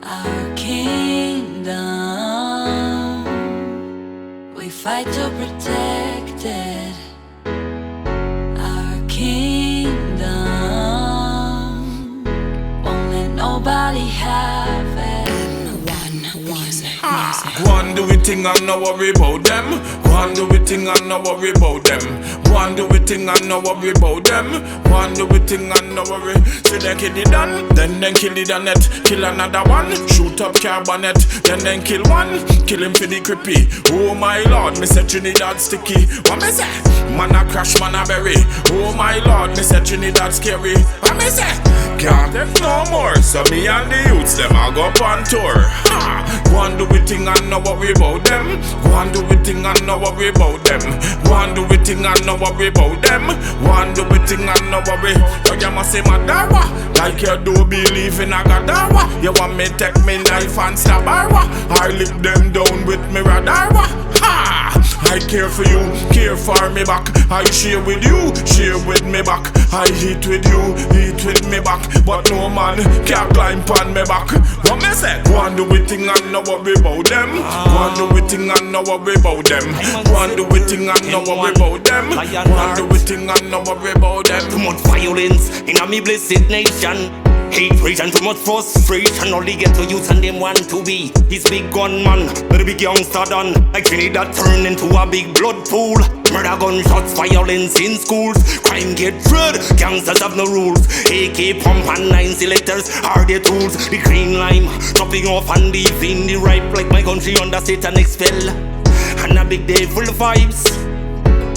Our kingdom, we fight to protect it. Our kingdom, won't let nobody have it. Go and do it thing and no worry about them. Go and do it thing and no worry about them. Go and do it thing and no worry about them. Go and do it thing and no worry. See them kill the done, then kill the net. Kill another one, shoot up carbonet. Then kill one, kill him for the creepy. Oh my lord, me say Trinidad sticky. What me say? Man a crash, man a berry. Oh my lord, me say Trinidad scary. What me say? Can't take no more. So me and the youths them a go on tour. Go and do it thing and no worry about them. Go and do it thing and no worry about them. Go and do it thing and no worry about them. Go and do it thing and no worry. So you must say Madawa, like you do believe in a Gadawa. You want me take me life and stab her? I lift them down with me radarwa. Ha! I care for you, care for me back. I share with you, share with me back. I eat with you, eat with me back. But no man can climb on me back. What me say? Go and do it thing and no worry about them. Go and do it thing and no worry about them. Go and do it thing and no worry about them. Go and do it thing and no worry about them. Too much violence in a me blessed nation. Hate and too much frustration. Only get to use and them want to be his big gunman. But a big youngster done like Trinidad turn into a big blood pool. Murder, gunshots, violence in schools. Crime get dread, gangsters have no rules. AK pump and 9 selectors are their tools. The green lime, dropping off and leaving the ripe. Like my country under satanic spell. And a big day full of vibes.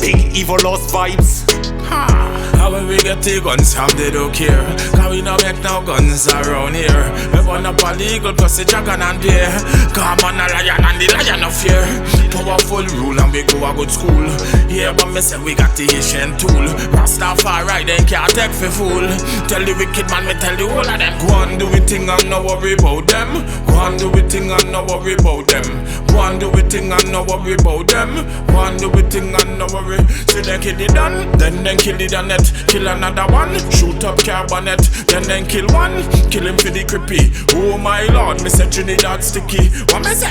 Big evil lost vibes. How when we get the guns from they don't care. Cause we no make no guns around here. We burn up a legal plus the dragon and deer. Come on a lion and the lion of fear. Powerful rule and we go a good school. Yeah but me say we got the Asian tool. Rastafari then can't take for fool. Tell the wicked man me tell the whole of them. Go and do it thing and no worry about them. Go and do it thing and no worry about them. Go and do it thing and no worry about them. Go and do it thing and no worry. See them kill the done, then kill the net. Kill another one, shoot up carbonet. Then kill one, kill him for the creepy. Oh my lord, me say Trinidad sticky. What me say?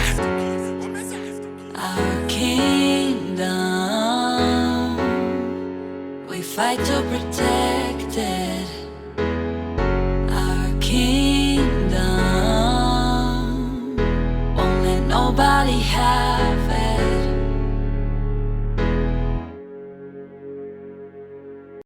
Our kingdom, we fight to protect.